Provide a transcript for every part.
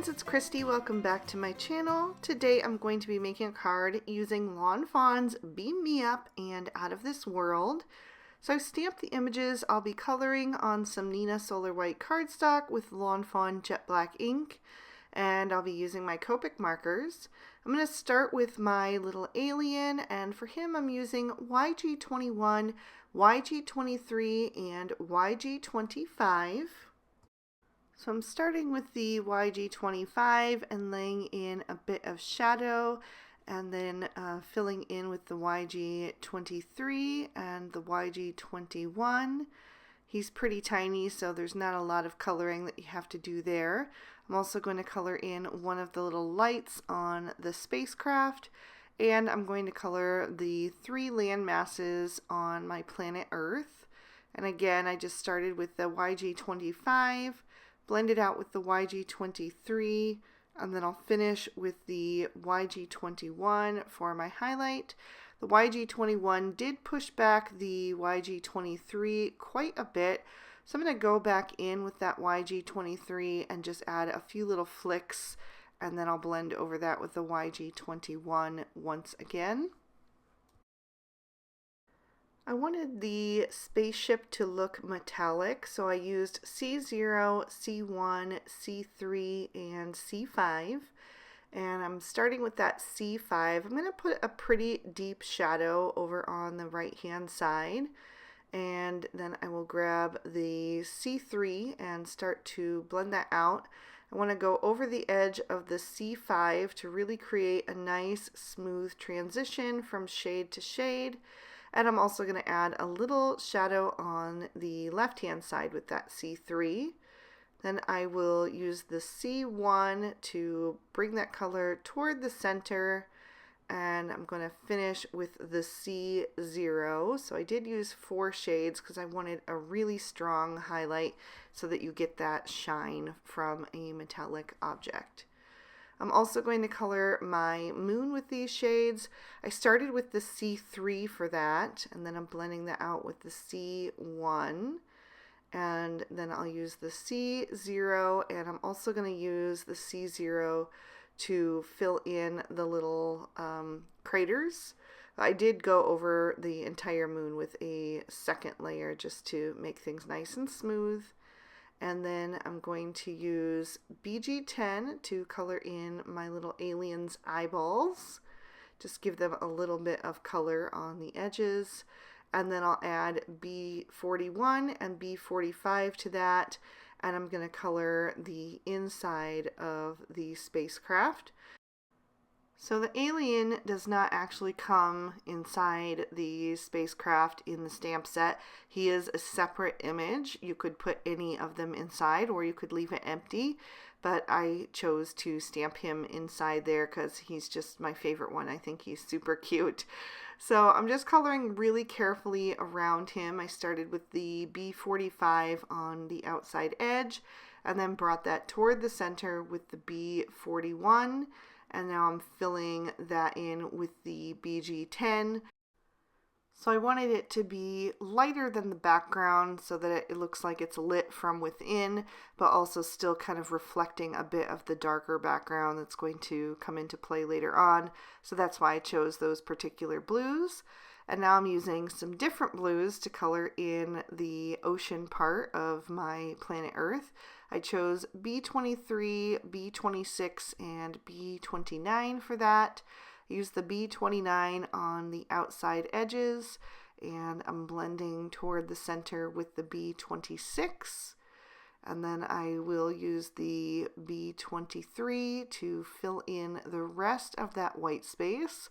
friends, it's Christy. Welcome back to my channel. Today I'm going to be making a card using Lawn Fawn's Beam Me Up and Out of This World. So I've stamped the images I'll be coloring on some neenah Solar White cardstock with Lawn Fawn Jet Black ink, and I'll be using my Copic markers. I'm going to start with my little alien, and for him I'm using YG21, YG23, and YG25. So I'm starting with the YG25 and laying in a bit of shadow, and then filling in with the YG23 and the YG21. He's pretty tiny, so there's not a lot of coloring that you have to do there. I'm also going to color in one of the little lights on the spacecraft, and I'm going to color the 3 land masses on my planet Earth. And again, I just started with the YG25, blend it out with the YG23, and then I'll finish with the YG21 for my highlight. The YG21 did push back the YG23 quite a bit, so I'm going to go back in with that YG23 and just add a few little flicks, and then I'll blend over that with the YG21 once again. I wanted the spaceship to look metallic, so I used C0, C1, C3, and C5. And I'm starting with that C5. I'm going to put a pretty deep shadow over on the right hand side. And then I will grab the C3 and start to blend that out. I want to go over the edge of the C5 to really create a nice smooth transition from shade to shade. And I'm also going to add a little shadow on the left hand side with that C3. Then I will use the C1 to bring that color toward the center, and I'm going to finish with the C0. So I did use 4 shades because I wanted a really strong highlight so that you get that shine from a metallic object. I'm also going to color my moon with these shades. I started with the C3 for that, and then I'm blending that out with the C1. And then I'll use the C0, and I'm also going to use the C0 to fill in the little craters. I did go over the entire moon with a second layer just to make things nice and smooth. And then I'm going to use BG10 to color in my little alien's eyeballs. Just give them a little bit of color on the edges. And then I'll add B41 and B45 to that. And I'm going to color the inside of the spacecraft. So the alien does not actually come inside the spacecraft in the stamp set. He is a separate image. You could put any of them inside, or you could leave it empty, but I chose to stamp him inside there because he's just my favorite one. I think he's super cute. So I'm just coloring really carefully around him. I started with the B45 on the outside edge, and then brought that toward the center with the B41. And now I'm filling that in with the BG10. So I wanted it to be lighter than the background so that it looks like it's lit from within, but also still kind of reflecting a bit of the darker background that's going to come into play later on. So that's why I chose those particular blues. And now I'm using some different blues to color in the ocean part of my planet Earth. I chose B23, B26, and B29 for that. I used the B29 on the outside edges, and I'm blending toward the center with the B26. And then I will use the B23 to fill in the rest of that white space.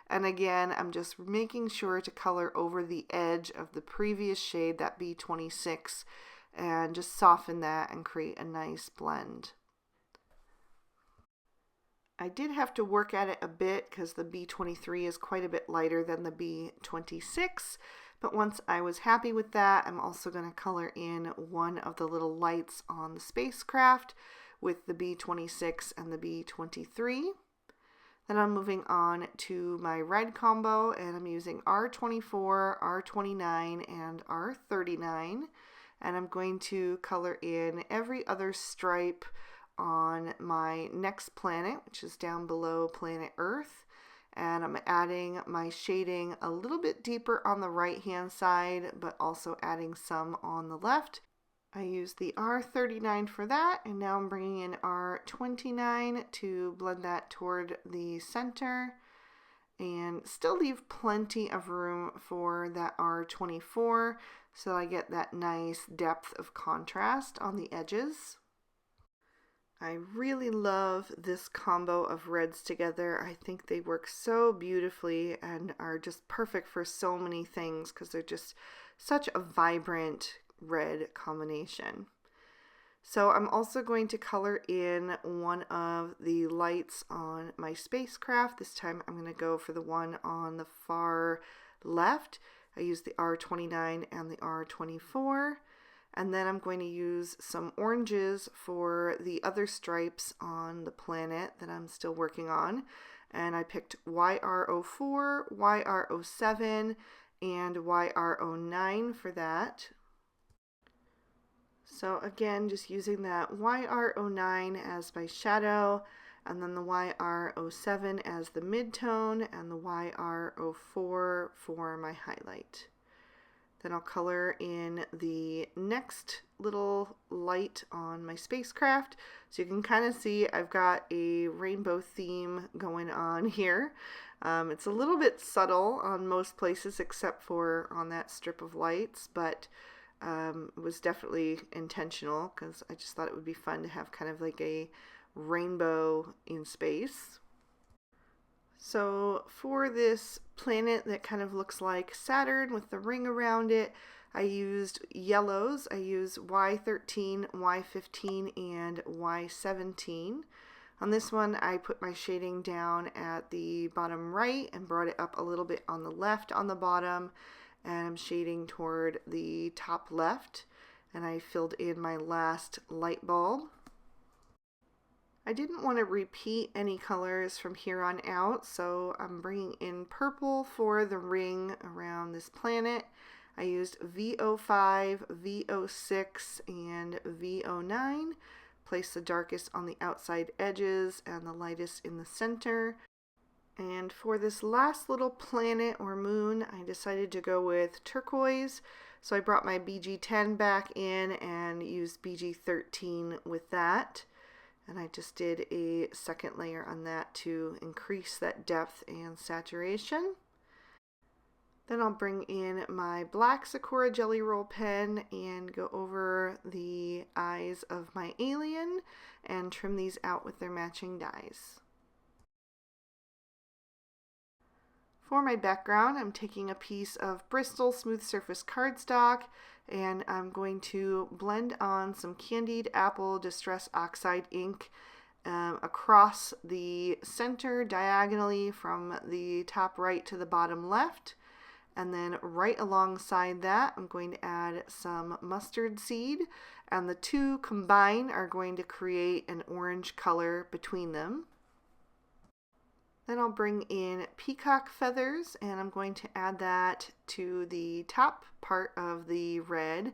And again, I'm just making sure to color over the edge of the previous shade, that B26, and just soften that and create a nice blend. I did have to work at it a bit because the B23 is quite a bit lighter than the B26, but once I was happy with that, I'm also going to color in one of the little lights on the spacecraft with the B26 and the B23. Then I'm moving on to my red combo, and I'm using R24, R29, and R39. And I'm going to color in every other stripe on my next planet, which is down below planet Earth. And I'm adding my shading a little bit deeper on the right hand side, but also adding some on the left. I used the R39 for that, and now I'm bringing in R29 to blend that toward the center and still leave plenty of room for that R24 so I get that nice depth of contrast on the edges. I really love this combo of reds together. I think they work so beautifully and are just perfect for so many things because they're just such a vibrant red combination. So I'm also going to color in one of the lights on my spacecraft. This time I'm going to go for the one on the far left. I use the R29 and the R24. And then I'm going to use some oranges for the other stripes on the planet that I'm still working on. And I picked YR04, YR07, and YR09 for that. So again, just using that YR09 as my shadow, and then the YR07 as the midtone, and the YR04 for my highlight. Then I'll color in the next little light on my spacecraft. So you can kind of see I've got a rainbow theme going on here. It's a little bit subtle on most places except for on that strip of lights, but it was definitely intentional because I just thought it would be fun to have kind of like a rainbow in space. So for this planet that kind of looks like Saturn with the ring around it, I used yellows. I used Y13, Y15, and Y17. On this one, I put my shading down at the bottom right and brought it up a little bit on the left on the bottom, and I'm shading toward the top left, and I filled in my last light bulb. I didn't want to repeat any colors from here on out, so I'm bringing in purple for the ring around this planet. I used V05, V06, and V09. Place the darkest on the outside edges and the lightest in the center. And for this last little planet or moon, I decided to go with turquoise. So I brought my BG10 back in and used BG13 with that. And I just did a second layer on that to increase that depth and saturation. Then I'll bring in my black Sakura Jelly Roll pen and go over the eyes of my alien and trim these out with their matching dyes. For my background, I'm taking a piece of Bristol Smooth Surface cardstock and I'm going to blend on some Candied Apple Distress Oxide ink across the center diagonally from the top right to the bottom left. And then right alongside that, I'm going to add some mustard seed, and the two combined are going to create an orange color between them. Then I'll bring in peacock feathers, and I'm going to add that to the top part of the red,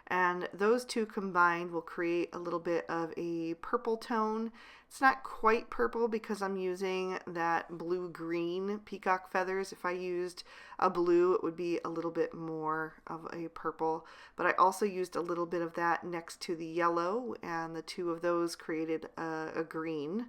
and those two combined will create a little bit of a purple tone. It's not quite purple because I'm using that blue-green peacock feathers. If I used a blue, it would be a little bit more of a purple, but I also used a little bit of that next to the yellow, and the two of those created a green.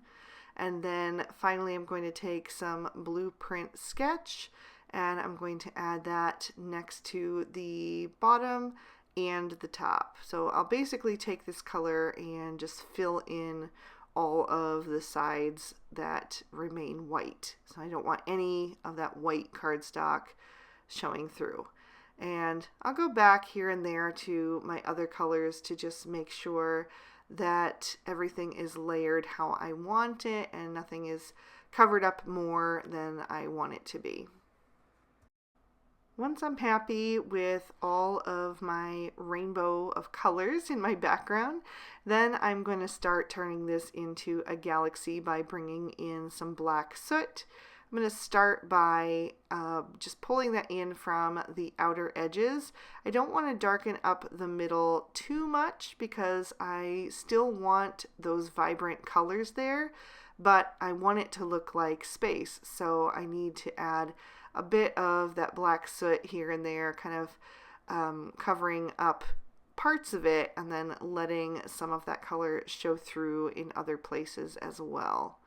And then finally I'm going to take some blueprint sketch and I'm going to add that next to the bottom and the top. So I'll basically take this color and just fill in all of the sides that remain white. So I don't want any of that white cardstock showing through. And I'll go back here and there to my other colors to just make sure that everything is layered how I want it and nothing is covered up more than I want it to be. Once I'm happy with all of my rainbow of colors in my background, then I'm going to start turning this into a galaxy by bringing in some black soot. I'm going to start by just pulling that in from the outer edges. I don't want to darken up the middle too much because I still want those vibrant colors there, but I want it to look like space. So I need to add a bit of that black soot here and there, kind of covering up parts of it and then letting some of that color show through in other places as well.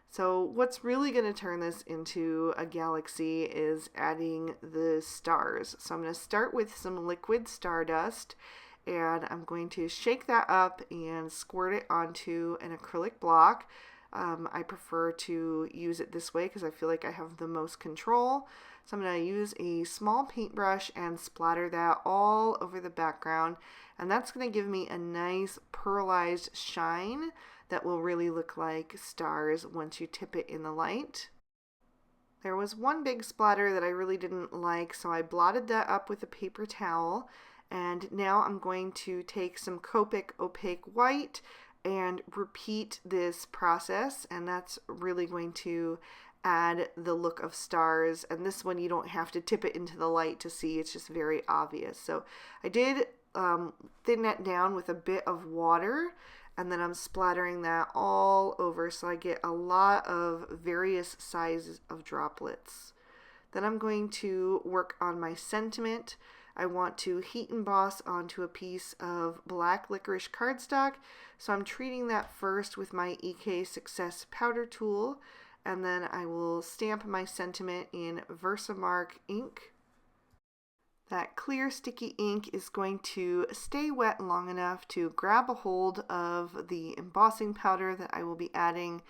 So what's really going to turn this into a galaxy is adding the stars. So I'm going to start with some liquid stardust, and I'm going to shake that up and squirt it onto an acrylic block. I prefer to use it this way because I feel like I have the most control. So I'm going to use a small paintbrush and splatter that all over the background, and that's going to give me a nice pearlized shine that will really look like stars once you tip it in the light. There was one big splatter that I really didn't like, so I blotted that up with a paper towel, and now I'm going to take some Copic opaque white and repeat this process, and that's really going to add the look of stars. And this one you don't have to tip it into the light to see, it's just very obvious. So I did thin that down with a bit of water, and then I'm splattering that all over so I get a lot of various sizes of droplets. Then I'm going to work on my sentiment. I want to heat emboss onto a piece of black licorice cardstock, so I'm treating that first with my EK Success powder tool, and then I will stamp my sentiment in Versamark ink. That clear sticky ink is going to stay wet long enough to grab a hold of the embossing powder that I will be adding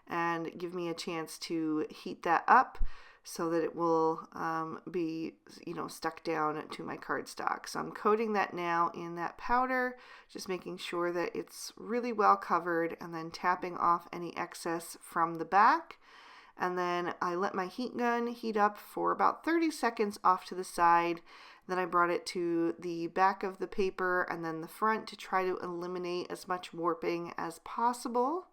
and give me a chance to heat that up so that it will be, stuck down to my cardstock. So I'm coating that now in that powder, just making sure that it's really well covered, and then tapping off any excess from the back. And then I let my heat gun heat up for about 30 seconds off to the side. Then I brought it to the back of the paper and then the front to try to eliminate as much warping as possible.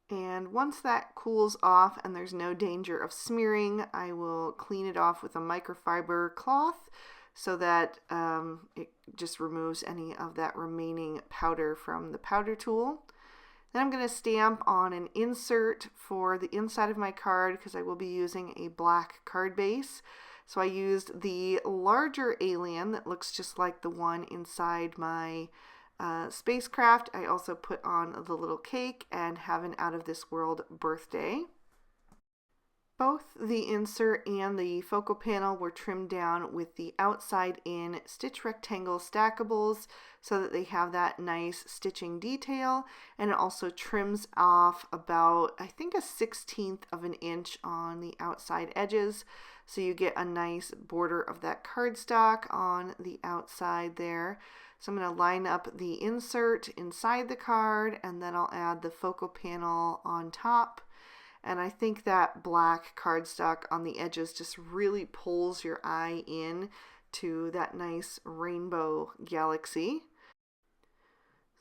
And once that cools off and there's no danger of smearing, I will clean it off with a microfiber cloth so that it just removes any of that remaining powder from the powder tool. Then I'm going to stamp on an insert for the inside of my card because I will be using a black card base. So I used the larger alien that looks just like the one inside my spacecraft. I also put on the little cake and have an out of this world birthday. Both the insert and the focal panel were trimmed down with the outside in stitch rectangle stackables so that they have that nice stitching detail, and it also trims off about, I think, a 1/16 of an inch on the outside edges, so you get a nice border of that cardstock on the outside there. So I'm going to line up the insert inside the card, and then I'll add the focal panel on top. And I think that black cardstock on the edges just really pulls your eye in to that nice rainbow galaxy.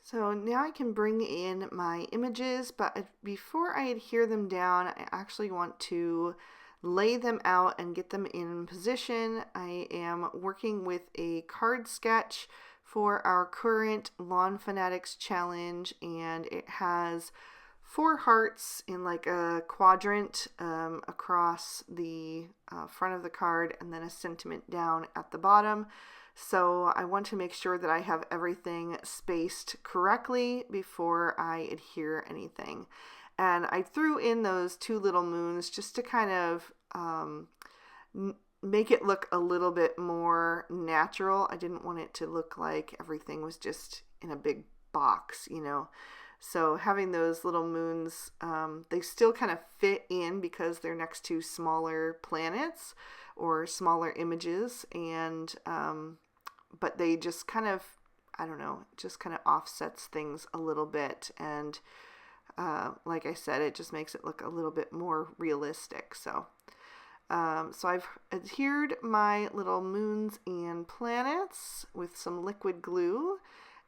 So now I can bring in my images, but before I adhere them down, I actually want to lay them out and get them in position. I am working with a card sketch for our current Lawn Fanatics challenge, and it has 4 hearts in like a quadrant across the front of the card, and then a sentiment down at the bottom. So I want to make sure that I have everything spaced correctly before I adhere anything. And I threw in those 2 little moons just to kind of make it look a little bit more natural. I didn't want it to look like everything was just in a big box, So having those little moons, they still kind of fit in because they're next to smaller planets or smaller images, and but they just kind of, just kind of offsets things a little bit, and like I said, it just makes it look a little bit more realistic. So I've adhered my little moons and planets with some liquid glue,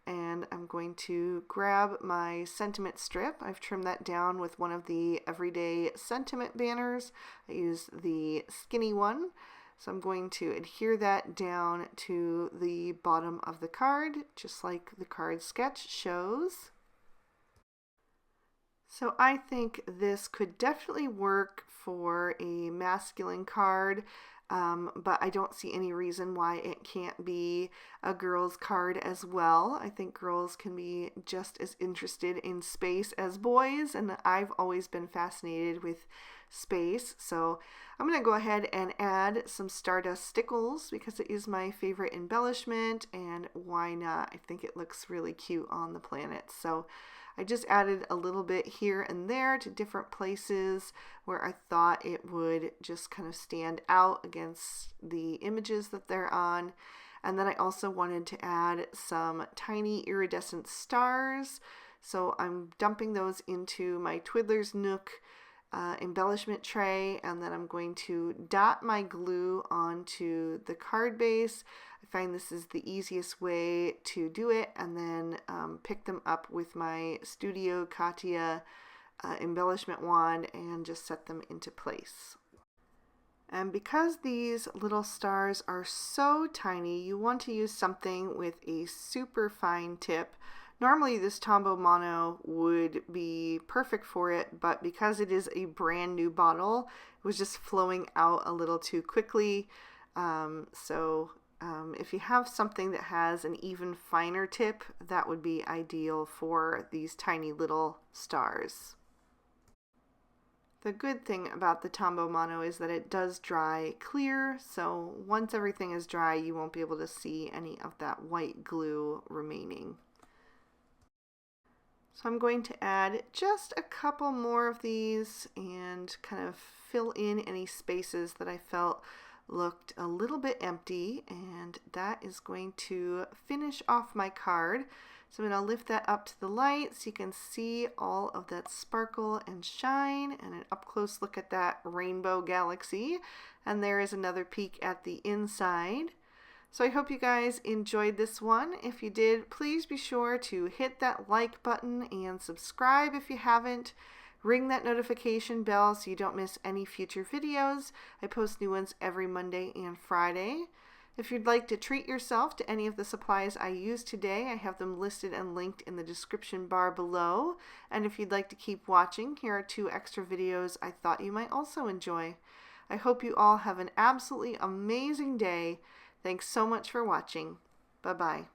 and I'm going to grab my sentiment strip. I've trimmed that down with one of the everyday sentiment banners. I use the skinny one. So I'm going to adhere that down to the bottom of the card, just like the card sketch shows. So I think this could definitely work for a masculine card, but I don't see any reason why it can't be a girl's card as well. I think girls can be just as interested in space as boys, and I've always been fascinated with space. So I'm going to go ahead and add some stardust stickles because it is my favorite embellishment, and why not? I think it looks really cute on the planet. So I just added a little bit here and there to different places where I thought it would just kind of stand out against the images that they're on. And then I also wanted to add some tiny iridescent stars. So I'm dumping those into my Twiddler's Nook embellishment tray, and then I'm going to dot my glue onto the card base. I find this is the easiest way to do it, and then pick them up with my Studio Katia embellishment wand and just set them into place. And because these little stars are so tiny, you want to use something with a super fine tip. Normally this Tombow Mono would be perfect for it, but because it is a brand new bottle, it was just flowing out a little too quickly. If you have something that has an even finer tip, that would be ideal for these tiny little stars. The good thing about the Tombow Mono is that it does dry clear, so once everything is dry, you won't be able to see any of that white glue remaining. So I'm going to add just a couple more of these and kind of fill in any spaces that I felt looked a little bit empty, and that is going to finish off my card. So I'm going to lift that up to the light so you can see all of that sparkle and shine, and an up close look at that rainbow galaxy. And there is another peek at the inside. So I hope you guys enjoyed this one. If you did, please be sure to hit that like button and subscribe if you haven't. Ring that notification bell so you don't miss any future videos. I post new ones every Monday and Friday. If you'd like to treat yourself to any of the supplies I used today, I have them listed and linked in the description bar below. And if you'd like to keep watching, here are 2 extra videos I thought you might also enjoy. I hope you all have an absolutely amazing day. Thanks so much for watching. Bye-bye.